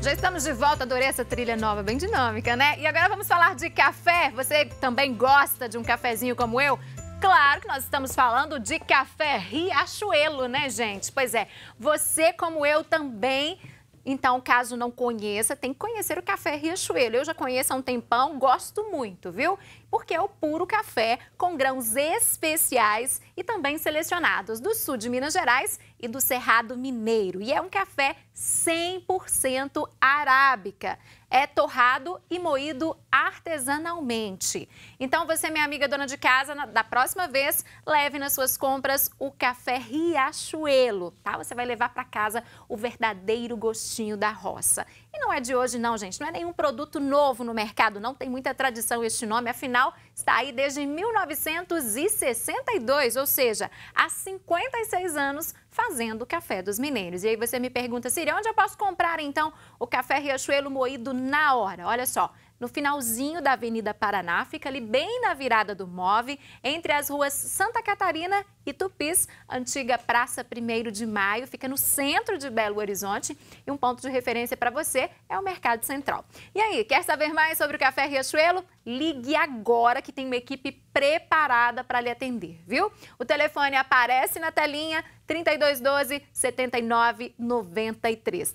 já estamos de volta, adorei essa trilha nova, bem dinâmica, né? E agora vamos falar de café. Você também gosta de um cafezinho como eu? Claro que nós estamos falando de café Riachuelo, né, gente? Pois é, você como eu também. Então, caso não conheça, tem que conhecer o café Riachuelo. Eu já conheço há um tempão, gosto muito, viu? Porque é o puro café com grãos especiais e também selecionados do sul de Minas Gerais e do Cerrado Mineiro. E é um café 100% arábica. É torrado e moído artesanalmente. Então, você, minha amiga dona de casa, da próxima vez, leve nas suas compras o café Riachuelo, tá? Você vai levar para casa o verdadeiro gostinho da roça. E não é de hoje não, gente, não é nenhum produto novo no mercado, não tem muita tradição este nome, afinal, está aí desde 1962, ou seja, há 56 anos fazendo o café dos mineiros. E aí você me pergunta, Síria, onde eu posso comprar então o café Riachuelo moído na hora? Olha só, no finalzinho da Avenida Paraná, fica ali bem na virada do MOVE, entre as ruas Santa Catarina e Tupis, antiga Praça 1º de Maio, fica no centro de Belo Horizonte e um ponto de referência para você é o Mercado Central. E aí, quer saber mais sobre o café Riachuelo? Ligue agora que tem uma equipe preparada para lhe atender, viu? O telefone aparece na telinha, 3212-7993.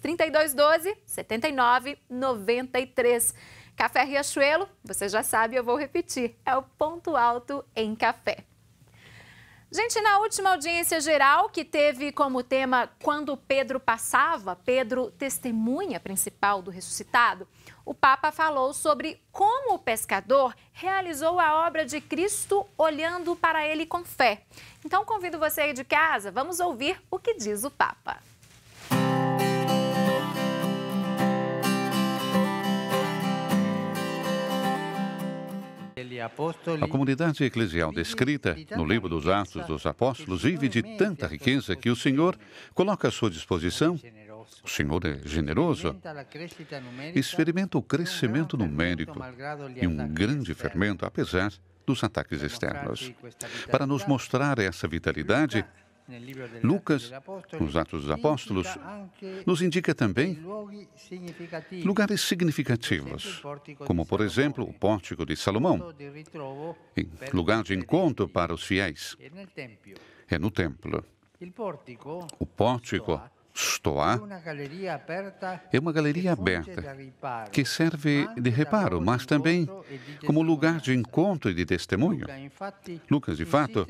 3212-7993. Café Riachuelo, você já sabe, eu vou repetir, é o ponto alto em café. Gente, na última audiência geral, que teve como tema Quando Pedro Passava, Pedro, testemunha principal do ressuscitado, o Papa falou sobre como o pescador realizou a obra de Cristo olhando para ele com fé. Então, convido você aí de casa, vamos ouvir o que diz o Papa. A comunidade eclesial descrita no livro dos Atos dos Apóstolos vive de tanta riqueza que o Senhor coloca à sua disposição. O Senhor é generoso, experimenta o crescimento numérico e um grande fermento, apesar dos ataques externos. Para nos mostrar essa vitalidade, Lucas, nos Atos dos Apóstolos, nos indica também lugares significativos, como, por exemplo, o Pórtico de Salomão, lugar de encontro para os fiéis. É no templo. O pórtico, Stoa, é uma galeria aberta que serve de reparo, mas também como lugar de encontro e de testemunho. Lucas, de fato,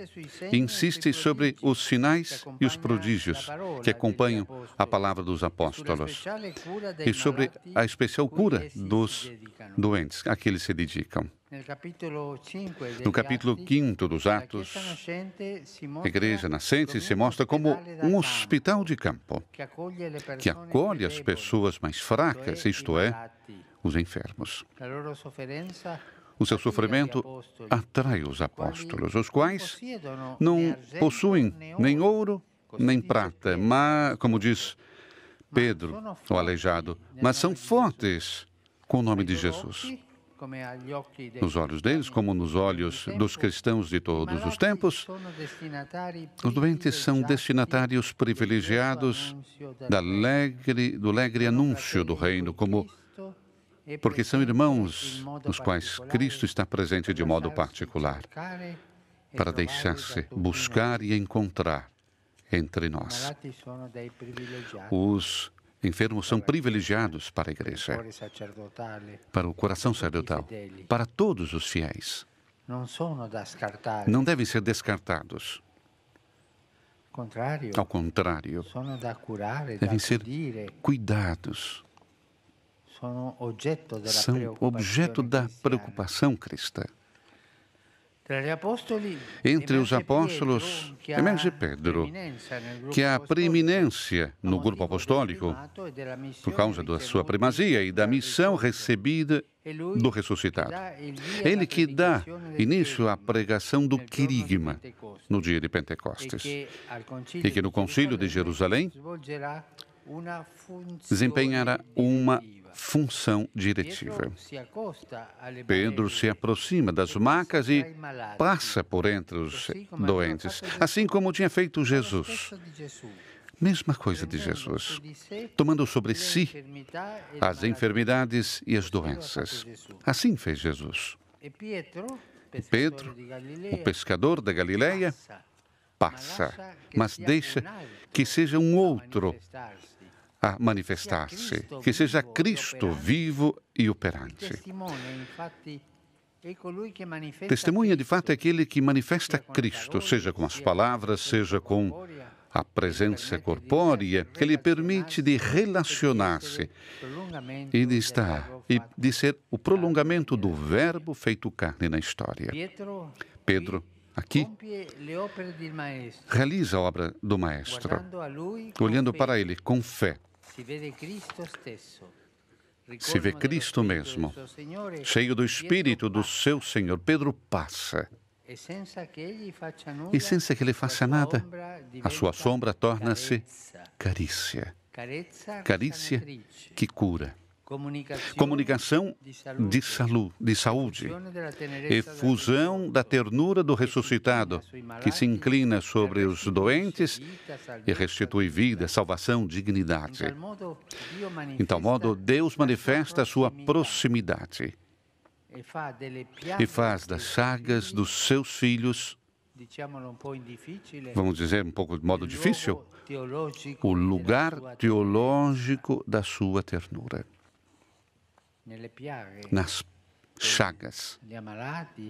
insiste sobre os sinais e os prodígios que acompanham a palavra dos apóstolos e sobre a especial cura dos doentes a que eles se dedicam. No capítulo 5 dos Atos, a Igreja Nascente se mostra como um hospital de campo que acolhe as pessoas mais fracas, isto é, os enfermos. O seu sofrimento atrai os apóstolos, os quais não possuem nem ouro nem prata, mas, como diz Pedro, o aleijado, mas são fortes com o nome de Jesus. Nos olhos deles, como nos olhos dos cristãos de todos os tempos, os doentes são destinatários privilegiados do alegre anúncio do reino, porque são irmãos nos quais Cristo está presente de modo particular, para deixar-se buscar e encontrar entre nós. Os enfermos são privilegiados para a Igreja, para o coração sacerdotal, para todos os fiéis. Não devem ser descartados. Ao contrário, devem ser cuidados. São objeto da preocupação cristã. Entre os apóstolos, emerge Pedro, que há preeminência no grupo apostólico por causa da sua primazia e da missão recebida do ressuscitado. Ele que dá início à pregação do querigma no dia de Pentecostes e que no Concílio de Jerusalém desempenhará uma função diretiva. Pedro se aproxima das macas e passa por entre os doentes, assim como tinha feito Jesus. Mesma coisa de Jesus, tomando sobre si as enfermidades e as doenças. Assim fez Jesus. Pedro, o pescador da Galileia, passa, mas deixa que seja um outro a manifestar-se, que seja Cristo vivo e operante. Testemunha, de fato, é aquele que manifesta Cristo, seja com as palavras, seja com a presença corpórea, que lhe permite de relacionar-se e de estar, e de ser o prolongamento do Verbo feito carne na história. Pedro, aqui, realiza a obra do Maestro, olhando para ele com fé. Se vê Cristo mesmo, cheio do Espírito do seu Senhor. Pedro passa. E sem que ele faça nada, a sua sombra torna-se carícia. Carícia que cura. Comunicação de saúde. Efusão da ternura do ressuscitado, que se inclina sobre os doentes e restitui vida, salvação, dignidade. Em tal modo, Deus manifesta a sua proximidade e faz das chagas dos seus filhos, vamos dizer um pouco de modo difícil, o lugar teológico da sua ternura. Nas chagas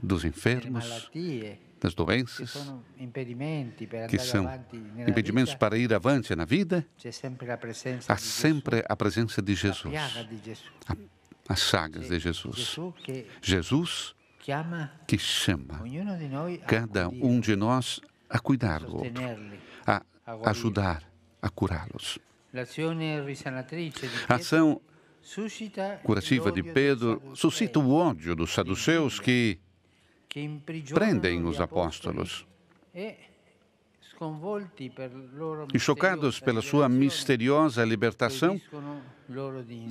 dos enfermos, das doenças, que são impedimentos para ir avante na vida, há sempre a presença de Jesus. As chagas de Jesus. Jesus que chama cada um de nós a cuidar do outro, a ajudar a curá-los. A ação curativa de Pedro suscita o ódio dos saduceus que prendem os apóstolos. E chocados pela sua misteriosa libertação,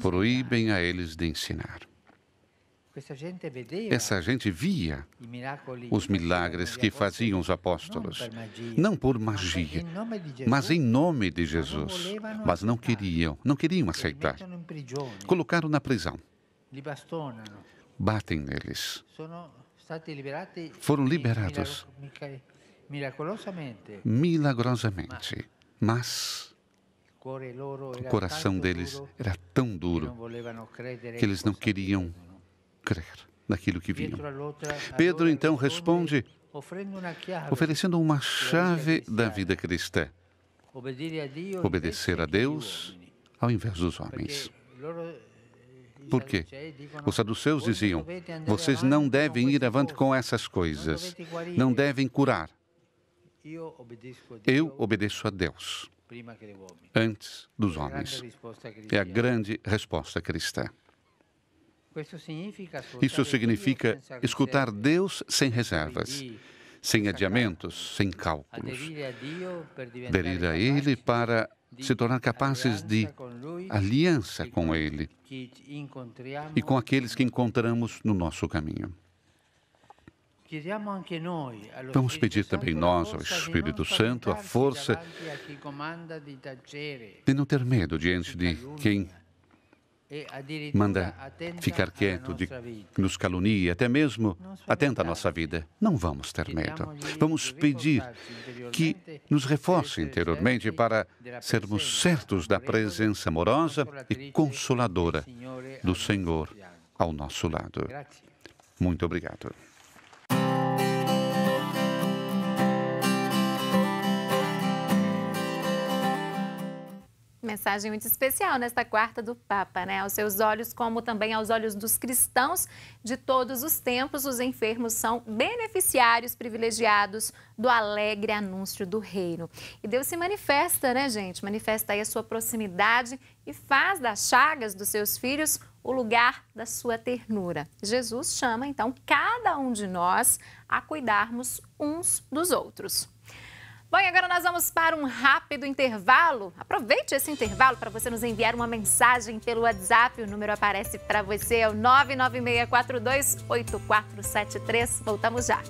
proíbem a eles de ensinar. Essa gente via os milagres que faziam os apóstolos, não por magia, mas em nome de Jesus. Mas não queriam aceitar. Colocaram na prisão. Batem neles. Foram liberados milagrosamente, mas o coração deles era tão duro que eles não queriam crer naquilo que viam. Pedro então responde oferecendo uma chave da vida cristã: obedecer a Deus ao invés dos homens. Por quê? Os saduceus diziam: vocês não devem ir avante com essas coisas, não devem curar. Eu obedeço a Deus antes dos homens. É a grande resposta cristã. Isso significa escutar Deus sem reservas, sem adiamentos, sem cálculos. Aderir a Ele para se tornar capazes de aliança com Ele e com aqueles que encontramos no nosso caminho. Vamos pedir também nós ao Espírito Santo a força de não ter medo diante de quem manda ficar quieto, de nos calunia, até mesmo atenta à nossa vida. Não vamos ter medo. Vamos pedir que nos reforce interiormente para sermos certos da presença amorosa e consoladora do Senhor ao nosso lado. Muito obrigado. Mensagem muito especial nesta quarta do Papa, né? Aos seus olhos, como também aos olhos dos cristãos de todos os tempos, os enfermos são beneficiários privilegiados do alegre anúncio do reino. E Deus se manifesta, né, gente? Manifesta aí a sua proximidade e faz das chagas dos seus filhos o lugar da sua ternura. Jesus chama, então, cada um de nós a cuidarmos uns dos outros. Bom, e agora nós vamos para um rápido intervalo. Aproveite esse intervalo para você nos enviar uma mensagem pelo WhatsApp. O número aparece para você, é o 996428473. Voltamos já.